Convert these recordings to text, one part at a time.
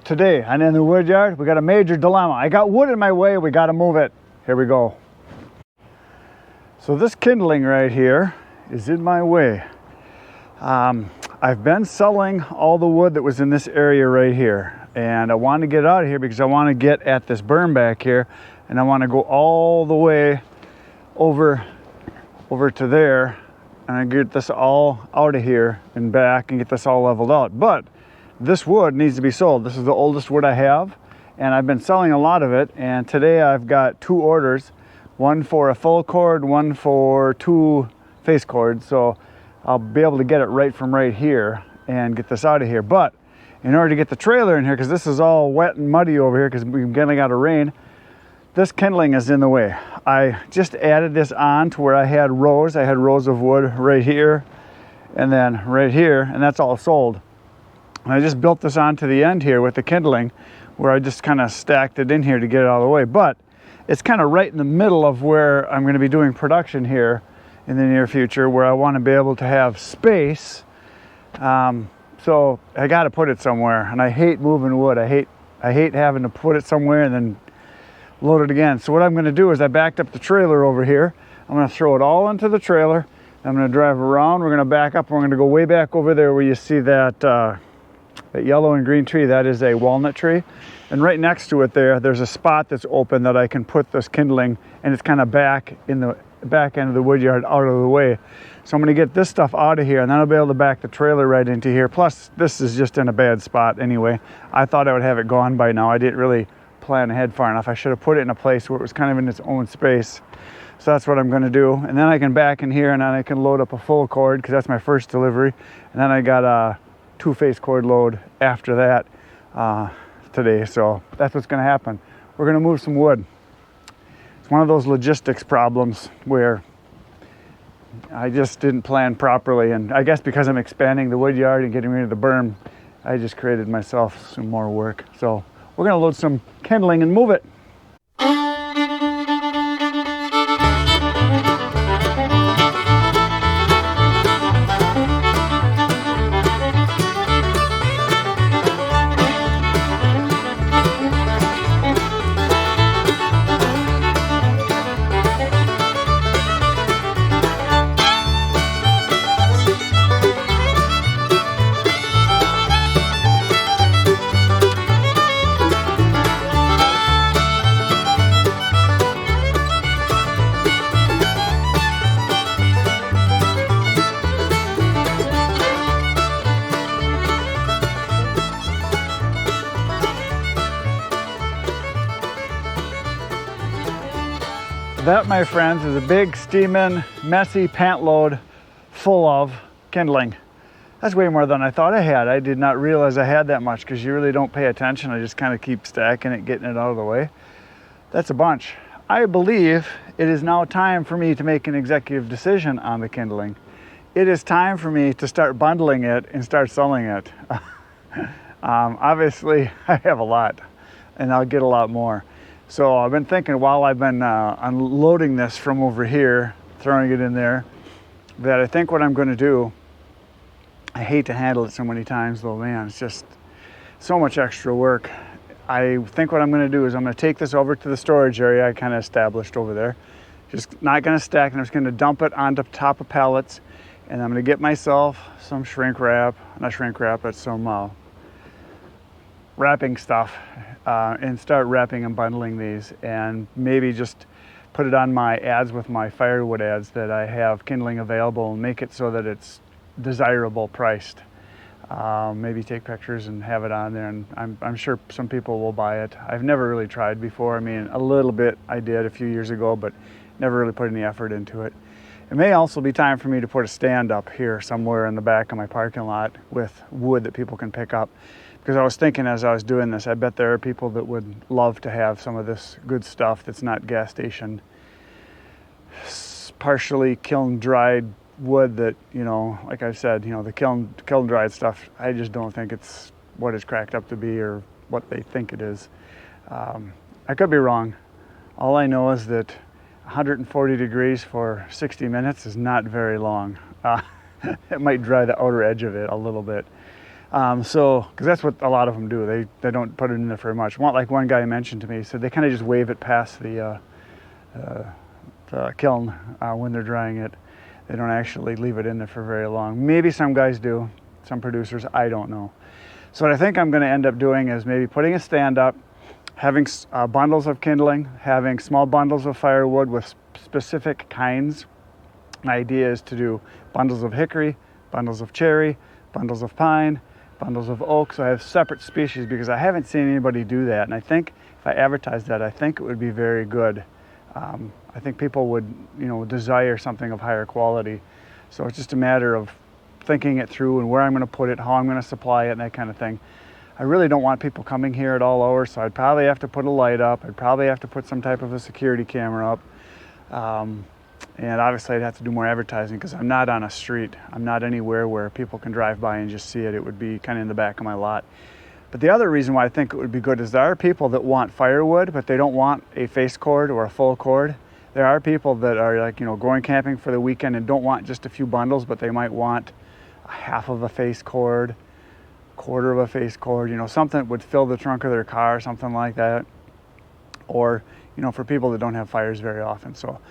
Today, and in the wood yard, we got a major dilemma. I got wood in my way, we got to move it. Here we go. So this kindling right here is in my way. I've been selling all the wood that was in this area right here, and I want to get out of here because I want to get at this berm back here, and I want to go all the way over to there, and I get this all out of here and back and get this all leveled out. But this wood needs to be sold. This is the oldest wood I have, and I've been selling a lot of it, and today I've got 2 orders, one for a full cord, one for 2 face cords, so I'll be able to get it right from right here and get this out of here. But in order to get the trailer in here, because this is all wet and muddy over here because we're getting out of rain, this kindling is in the way. I just added this on to where I had rows. I had rows of wood right here and then right here, and that's all sold. And I just built this onto the end here with the kindling, where I just kind of stacked it in here to get it out of the way. But it's kind of right in the middle of where I'm going to be doing production here in the near future, where I want to be able to have space. So I got to put it somewhere, and I hate moving wood. I hate having to put it somewhere and then load it again. So what I'm going to do is I backed up the trailer over here. I'm going to throw it all into the trailer. I'm going to drive around. We're going to back up. We're going to go way back over there where you see that yellow and green tree. That is a walnut tree, and right next to it there's a spot that's open that I can put this kindling, and it's kind of back in the back end of the wood yard, out of the way. So I'm going to get this stuff out of here, and then I'll be able to back the trailer right into here. Plus this is just in a bad spot anyway. I thought I would have it gone by now. I didn't really plan ahead far enough. I should have put it in a place where it was kind of in its own space. So that's what I'm going to do, and then I can back in here, and then I can load up a full cord because that's my first delivery, and then I got a 2 face cord load after that today. So that's what's going to happen. We're going to move some wood. It's one of those logistics problems where I just didn't plan properly, and I guess because I'm expanding the wood yard and getting rid of the berm, I just created myself some more work. So we're going to load some kindling and move it. That, my friends, is a big, steaming, messy pant load full of kindling. That's way more than I thought I had. I did not realize I had that much because you really don't pay attention. I just kind of keep stacking it, getting it out of the way. That's a bunch. I believe it is now time for me to make an executive decision on the kindling. It is time for me to start bundling it and start selling it. Obviously, I have a lot, and I'll get a lot more. So I've been thinking while I've been unloading this from over here, throwing it in there, that I think what I'm going to do, I hate to handle it so many times though, man, it's just so much extra work. I think what I'm going to do is I'm going to take this over to the storage area I kind of established over there. Just not going to stack it, I'm just going to dump it onto top of pallets, and I'm going to get myself some shrink wrap, not shrink wrap, but some wrapping stuff, and start wrapping and bundling these, and maybe just put it on my ads with my Firewood ads that I have kindling available, and make it so that it's desirable priced. Maybe take pictures and have it on there, and I'm sure some people will buy it. I've never really tried before. I mean, a little bit I did a few years ago, but never really put any effort into it. It may also be time for me to put a stand up here somewhere in the back of my parking lot with wood that people can pick up. Because I was thinking as I was doing this, I bet there are people that would love to have some of this good stuff that's not gas station, partially kiln dried wood that, you know, like I said, you know, the kiln dried stuff, I just don't think it's what it's cracked up to be or what they think it is. I could be wrong. All I know is that 140 degrees for 60 minutes is not very long. It might dry the outer edge of it a little bit. So, because that's what a lot of them do. They don't put it in there very much. Like one guy mentioned to me, he said they kind of just wave it past the kiln when they're drying it. They don't actually leave it in there for very long. Maybe some guys do, some producers, I don't know. So what I think I'm going to end up doing is maybe putting a stand up, having bundles of kindling, having small bundles of firewood with specific kinds. My idea is to do bundles of hickory, bundles of cherry, bundles of pine, bundles of oak. So I have separate species because I haven't seen anybody do that. And I think if I advertised that, I think it would be very good. I think people would, desire something of higher quality. So it's just a matter of thinking it through and where I'm going to put it, how I'm going to supply it, and that kind of thing. I really don't want people coming here at all hours, so I'd probably have to put a light up. I'd probably have to put some type of a security camera up. And obviously I'd have to do more advertising because I'm not on a street. I'm not anywhere where people can drive by and just see it. It would be kind of in the back of my lot. But the other reason why I think it would be good is there are people that want firewood, but they don't want a face cord or a full cord. There are people that are like, going camping for the weekend and don't want just a few bundles, but they might want a half of a face cord, quarter of a face cord, something that would fill the trunk of their car, something like that. Or, for people that don't have fires very often. So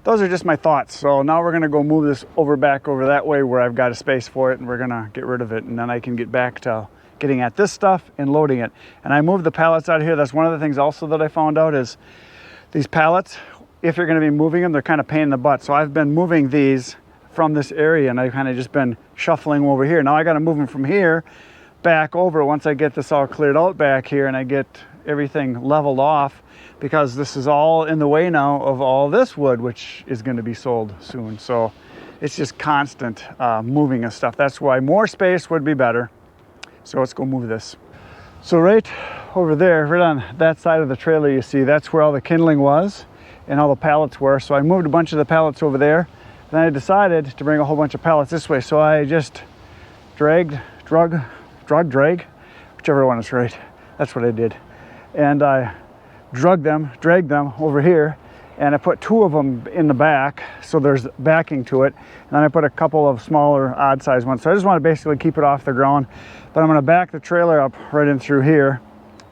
those are just my thoughts. So now we're going to go move this back over that way where I've got a space for it, and we're going to get rid of it, and then I can get back to getting at this stuff and loading it. And I moved the pallets out of here. That's one of the things also that I found out is these pallets, if you're going to be moving them, they're kind of pain in the butt. So I've been moving these from this area, and I've kind of just been shuffling over here. Now I got to move them from here back over once I get this all cleared out back here and I get everything leveled off, because this is all in the way now of all this wood, which is going to be sold soon. So it's just constant moving of stuff. That's why more space would be better. So let's go move this. So right over there, right on that side of the trailer, you see that's where all the kindling was and all the pallets were. So I moved a bunch of the pallets over there. Then I decided to bring a whole bunch of pallets this way. So I just drag, whichever one is right. That's what I did. And I dragged them over here, and I put two of them in the back, so there's backing to it. And then I put a couple of smaller odd size ones. So I just want to basically keep it off the ground. But I'm going to back the trailer up right in through here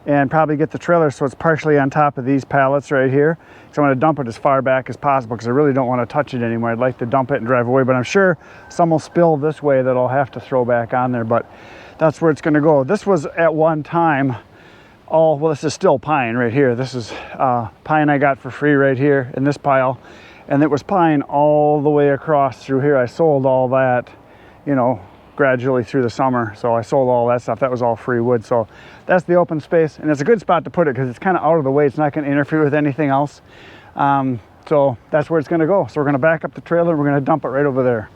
and probably get the trailer so it's partially on top of these pallets right here. So I'm going to dump it as far back as possible because I really don't want to touch it anymore. I'd like to dump it and drive away, but I'm sure some will spill this way that I'll have to throw back on there, but that's where it's going to go. This was at one time this is still pine right here. This is pine I got for free right here in this pile. And it was pine all the way across through here. I sold all that, gradually through the summer. So I sold all that stuff. That was all free wood. So that's the open space. And it's a good spot to put it because it's kind of out of the way. It's not going to interfere with anything else. So that's where it's going to go. So we're going to back up the trailer and we're going to dump it right over there.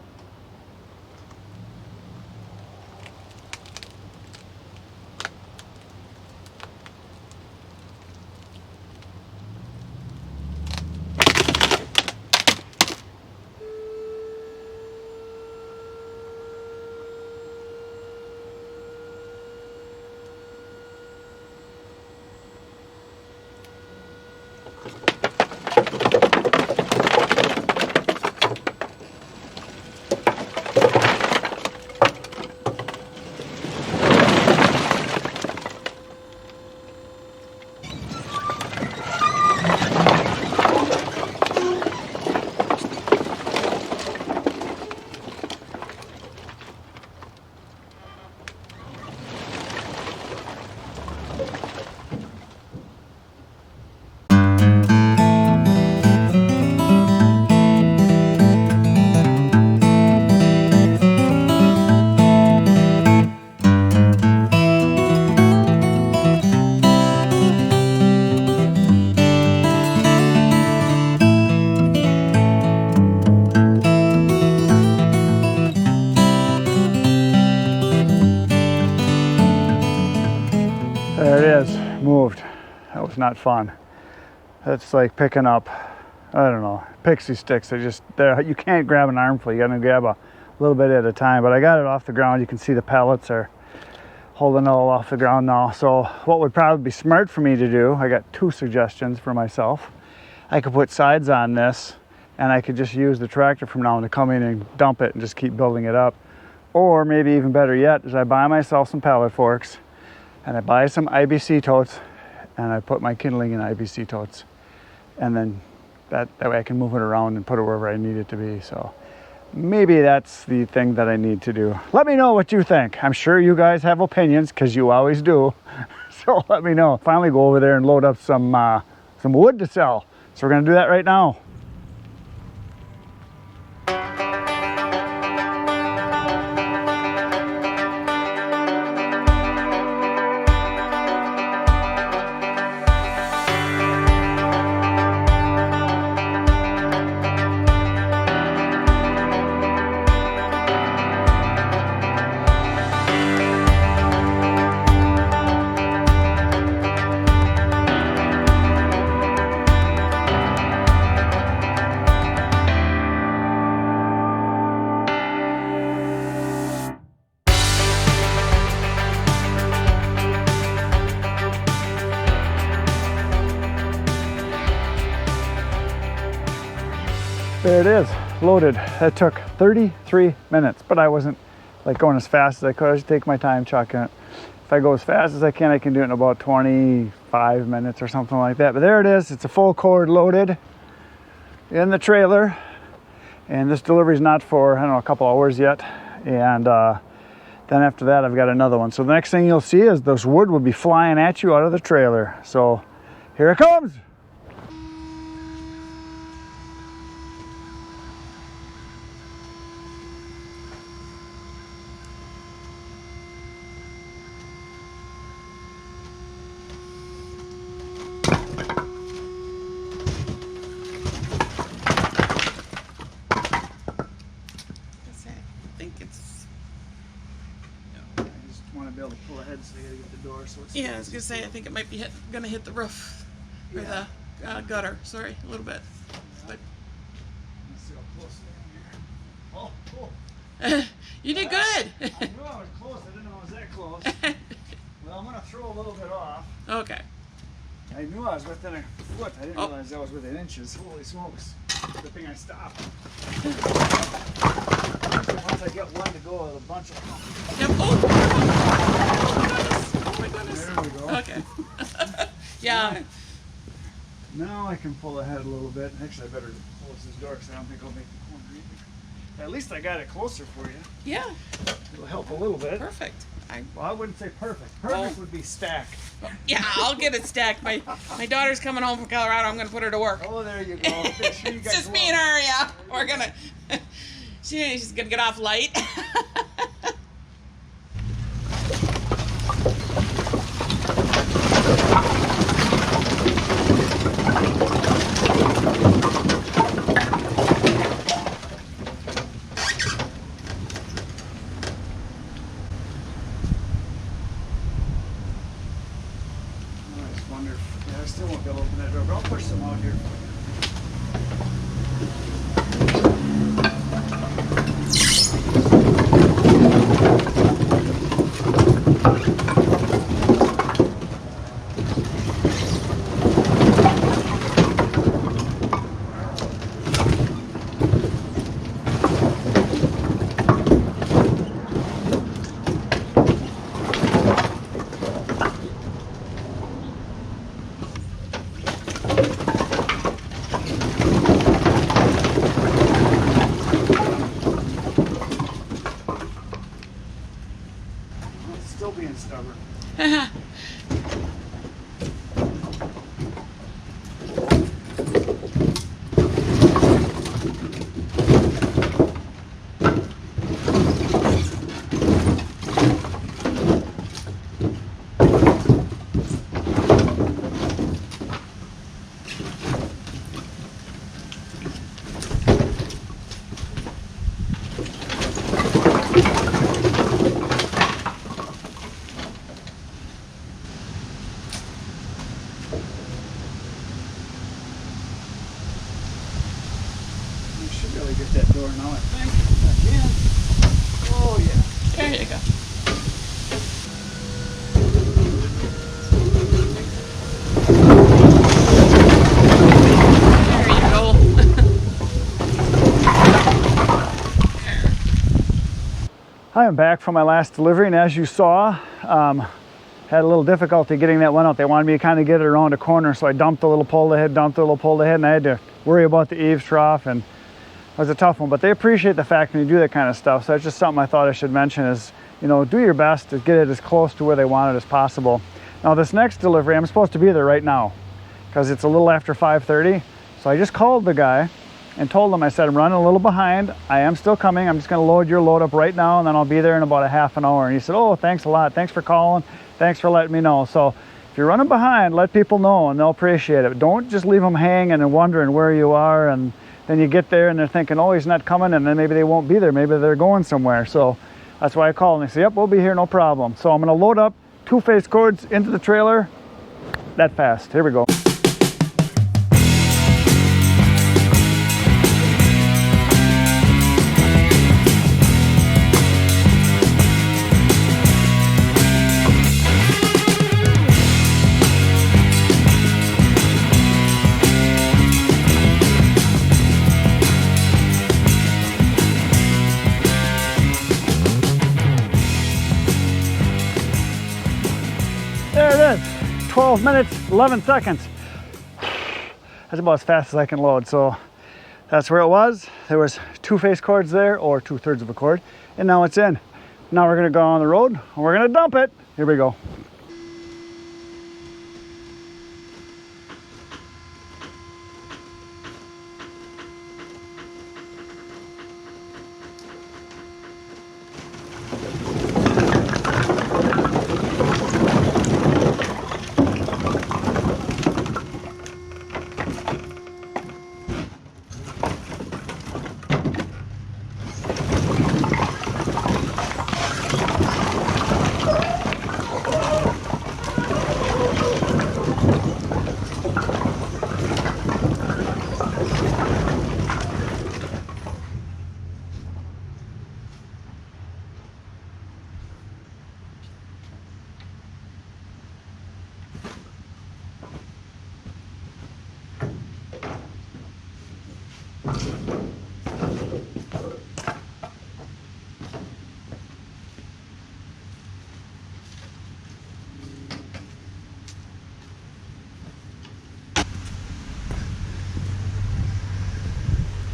Moved. That was not fun. That's like picking up, I don't know, pixie sticks. You can't grab an armful. You gotta grab a little bit at a time. But I got it off the ground. You can see the pallets are holding it all off the ground now. So what would probably be smart for me to do, I got two suggestions for myself. I could put sides on this and I could just use the tractor from now on to come in and dump it and just keep building it up. Or maybe even better yet is I buy myself some pallet forks and I buy some IBC totes and I put my kindling in IBC totes. And then that way I can move it around and put it wherever I need it to be. So maybe that's the thing that I need to do. Let me know what you think. I'm sure you guys have opinions because you always do. So let me know. Finally go over there and load up some wood to sell. So we're gonna do that right now. There it is, loaded. That took 33 minutes, but I wasn't like going as fast as I could. I just take my time chucking it. If I go as fast as I can do it in about 25 minutes or something like that. But there it is, it's a full cord loaded in the trailer. And this delivery is not for, I don't know, a couple hours yet. And then after that, I've got another one. So the next thing you'll see is this wood will be flying at you out of the trailer. So here it comes. Be able to pull ahead so you gotta get the door. So it's yeah, I was gonna say I think it might be gonna hit the roof or the gutter. Sorry, a little bit. Yeah. But let's see how close I am here. Oh, cool. You did good. I knew I was close. I didn't know I was that close. Well, I'm gonna throw a little bit off. Okay. I knew I was within a foot. I didn't realize I was within inches. Holy smokes! Good thing I stopped. Once I get one to go, a bunch of them. Yep. Oh my goodness. There we go. Okay. Yeah. Now I can pull ahead a little bit. Actually, I better close this door because I don't think I'll make the corner either. At least I got it closer for you. Yeah. It'll help a little bit. Perfect. Well, I wouldn't say perfect. Perfect would be stacked. Yeah, I'll get it stacked. My daughter's coming home from Colorado. I'm gonna put her to work. Oh, there you go. Sure you It's just me and her. Yeah, we're gonna. She's gonna get off light. I still won't be able to open that door, but I'll push some out here. Still being stubborn. I should be able to get that door now, I think. I can. Oh, yeah. There you go. There you go. I am back from my last delivery, and as you saw, had a little difficulty getting that one out. They wanted me to kind of get it around a corner, so I dumped a little pulled ahead, and I had to worry about the eaves trough, and it was a tough one. But they appreciate the fact when you do that kind of stuff, so that's just something I thought I should mention is, you know, do your best to get it as close to where they want it as possible. Now this next delivery, I'm supposed to be there right now because it's a little after 5:30, so I just called the guy and told him, I said, I'm running a little behind. I am still coming. I'm just going to load your load up right now, and then I'll be there in about a half an hour. And he said, oh, thanks a lot. Thanks for calling. Thanks for letting me know. So if you're running behind, let people know, and they'll appreciate it. Don't just leave them hanging and wondering where you are, and then you get there and they're thinking, oh, he's not coming, and then maybe they won't be there. Maybe they're going somewhere. So that's why I called, and they said, yep, we'll be here, no problem. So I'm going to load up 2 face cords into the trailer that fast. Here we go. There it is, 12 minutes, 11 seconds. That's about as fast as I can load. So that's where it was. There was 2 face cords there, or 2/3 of a cord, and now it's in. Now we're gonna go on the road and we're gonna dump it. Here we go.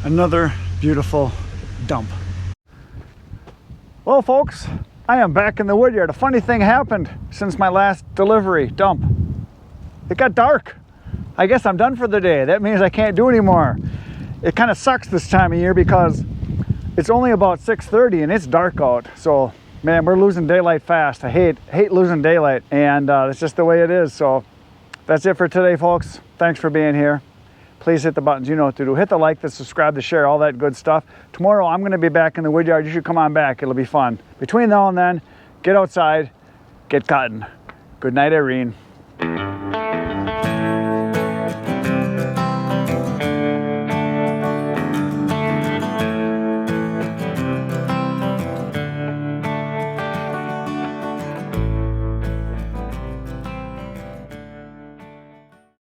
Another beautiful dump. Well, folks, I am back in the wood yard. A funny thing happened since my last delivery dump. It got dark. I guess I'm done for the day. That means I can't do anymore. It kind of sucks this time of year because it's only about 6:30 and it's dark out. So, man, we're losing daylight fast. I hate losing daylight, and it's just the way it is. So that's it for today, folks. Thanks for being here. Please hit the buttons. You know what to do. Hit the like, the subscribe, the share, all that good stuff. Tomorrow I'm going to be back in the wood yard. You should come on back. It'll be fun. Between now and then, get outside, get cutting. Good night, Irene.